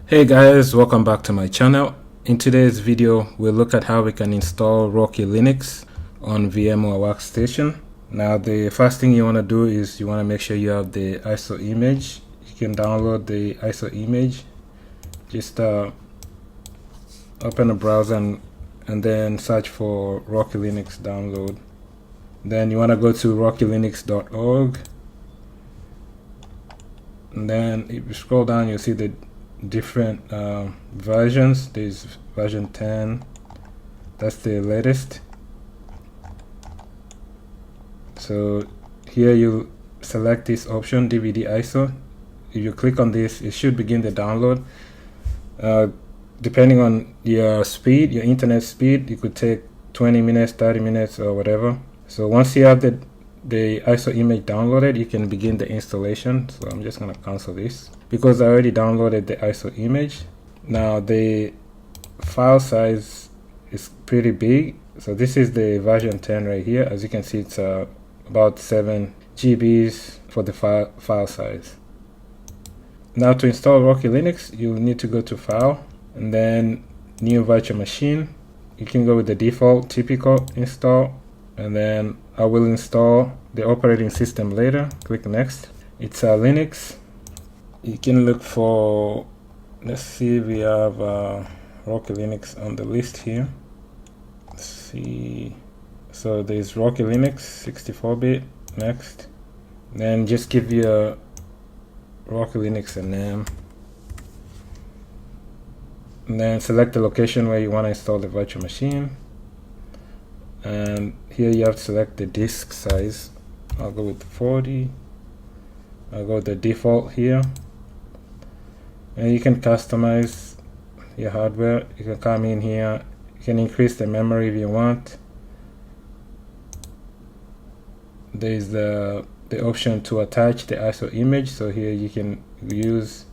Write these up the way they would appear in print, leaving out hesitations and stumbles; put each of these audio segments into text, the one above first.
Hey guys, welcome back to my channel. In today's video, we'll look at how we can install Rocky Linux on VMware Workstation. Now, the first thing you want to do is you want to make sure you have the ISO image. You can download the ISO image. Just open a browser and then search for Rocky Linux download. Then you want to go to rockylinux.org. And then if you scroll down, you'll see the different versions. There's version 10, that's the latest. So here you select this option, DVD ISO. If you click on this, it should begin the download. Depending on your speed, your internet speed, it could take 20 minutes, 30 minutes, or whatever. So once you have the ISO image downloaded, you can begin the installation. So I'm just going to cancel this because I already downloaded the ISO image. Now the file size is pretty big. So this is the version 10 right here. As you can see, it's about 7 GBs for the file size. Now to install Rocky Linux, you'll need to go to File and then New Virtual Machine. You can go with the default typical install, and then I will install the operating system later. Click Next. It's Linux. You can look for, let's see if we have Rocky Linux on the list here. Let's see. So there's Rocky Linux 64-bit. Next. Then just give your Rocky Linux a name. And then select the location where you want to install the virtual machine. And here you have to select the disk size. I'll go with 40. I'll go with the default here. And you can customize your hardware. You can come in here. You can increase the memory if you want. There's the option to attach the ISO image. So here you can use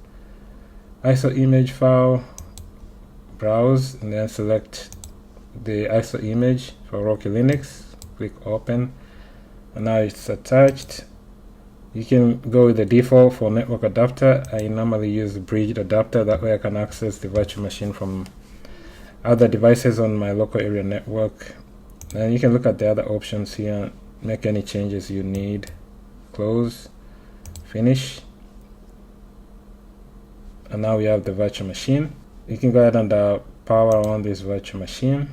ISO image file, browse, and then select the ISO image for Rocky Linux. Click open, and now it's attached. You can go with the default for network adapter. I normally use the bridged adapter, that way I can access the virtual machine from other devices on my local area network. And you can look at the other options here, make any changes you need. Close, finish, and now we have the virtual machine. You can go ahead and power on this virtual machine.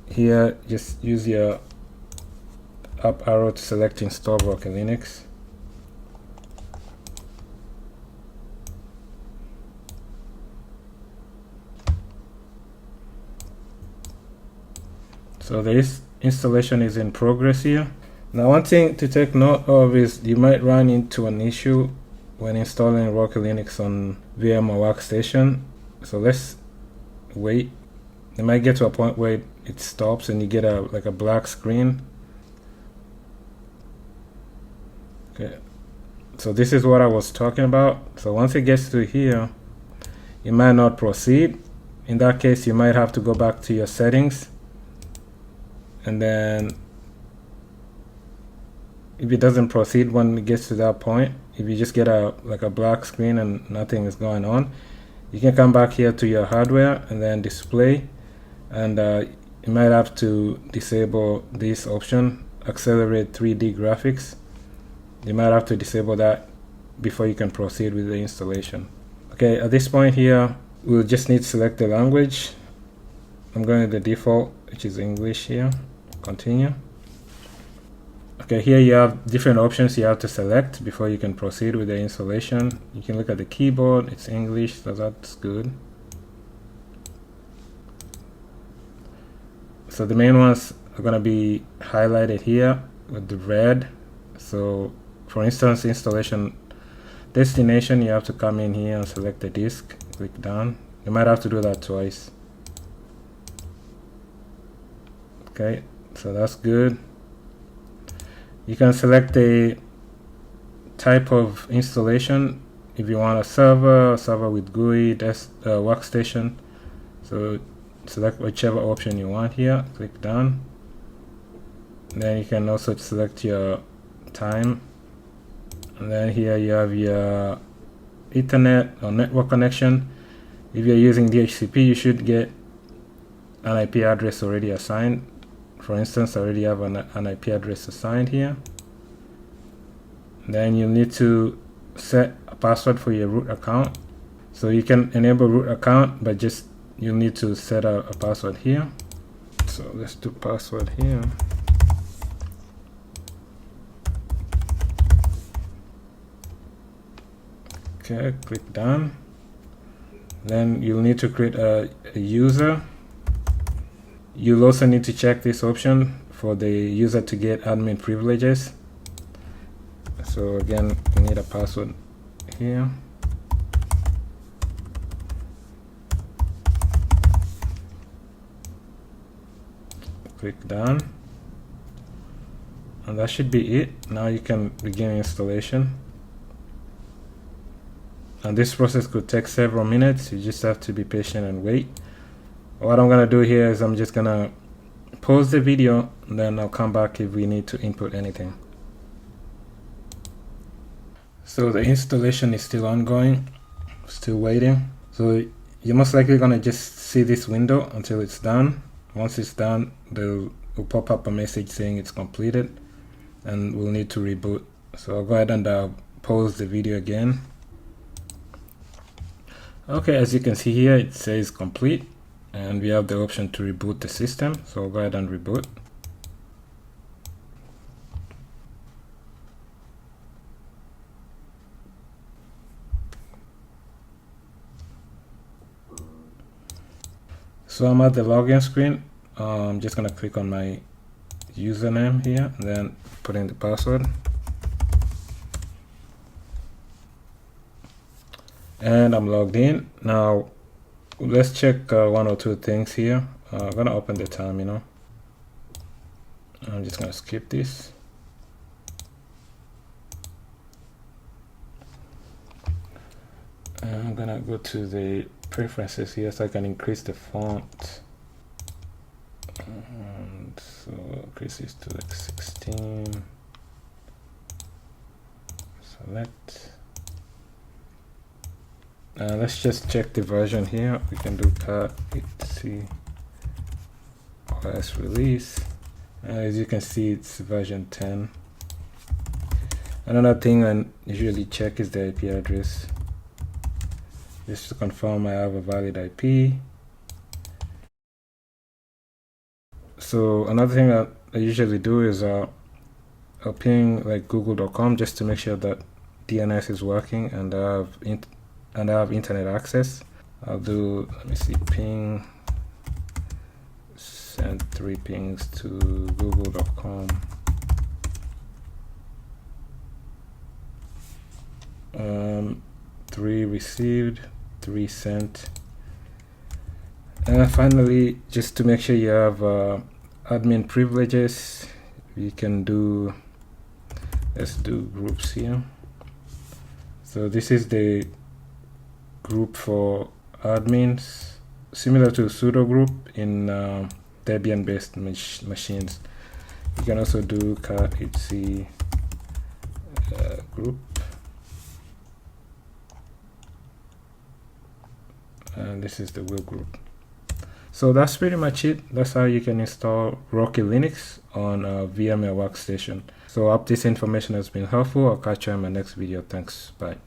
Here, just use your up arrow to select install Rocky Linux. So this installation is in progress here. Now one thing to take note of is you might run into an issue when installing Rocky Linux on VMware Workstation. So let's wait. It might get to a point where it stops and you get like a black screen. Okay, so this is what I was talking about. So once it gets to here, you might not proceed. In that case, you might have to go back to your settings, and then if it doesn't proceed when it gets to that point, if you just get like a black screen and nothing is going on, you can come back here to your hardware and then display, and you might have to disable this option, accelerate 3D graphics. You might have to disable that before you can proceed with the installation. Okay, at this point here, we'll just need to select the language. I'm going to the default, which is English here. Continue. Okay, here you have different options you have to select before you can proceed with the installation. You can look at the keyboard, it's English, so that's good. So the main ones are going to be highlighted here with the red. So for instance, installation destination, you have to come in here and select the disk, click done. You might have to do that twice. Okay, so that's good. You can select the type of installation. If you want a server with GUI, workstation. So select whichever option you want here, click done. Then you can also select your time. And then here you have your Ethernet or network connection. If you're using DHCP, you should get an IP address already assigned. For instance, I already have an IP address assigned here. Then you'll need to set a password for your root account. So you can enable root account, but just you'll need to set a password here. So let's do password here. Okay, click done. Then you'll need to create a user. You'll also need to check this option for the user to get admin privileges. So again, we need a password here. Click done. And that should be it. Now you can begin installation. And this process could take several minutes. You just have to be patient and wait. What I'm gonna do here is I'm just gonna pause the video, and then I'll come back if we need to input anything. So the installation is still ongoing, still waiting. So you're most likely gonna just see this window until it's done. Once it's done, will pop up a message saying it's completed, and we'll need to reboot. So I'll go ahead and pause the video again. Okay, as you can see here, it says complete, and we have the option to reboot the system. So I'll go ahead and reboot. So I'm at the login screen. I'm just gonna click on my username here, and then put in the password. And I'm logged in. Now let's check one or two things here. I'm gonna open the terminal. I'm just gonna skip this. I'm gonna go to the preferences here so I can increase the font. And so increase this to like 16. Select. Let's just check the version here. We can do cat C OS release. As you can see, it's version 10. Another thing I usually check is the IP address, just to confirm I have a valid IP. So another thing that I usually do is I'll ping like google.com just to make sure that DNS is working and I have internet access. I'll do, let me see, ping, send 3 pings to google.com. 3 received, 3 sent. And finally, just to make sure you have admin privileges, we can do, let's do groups here. So this is the group for admins, similar to sudo group in Debian based machines. You can also do cat hc group, and this is the will group. So that's pretty much it. That's how you can install Rocky Linux on a VMware Workstation. So I hope this information has been helpful. I'll catch you in my next video. Thanks. Bye.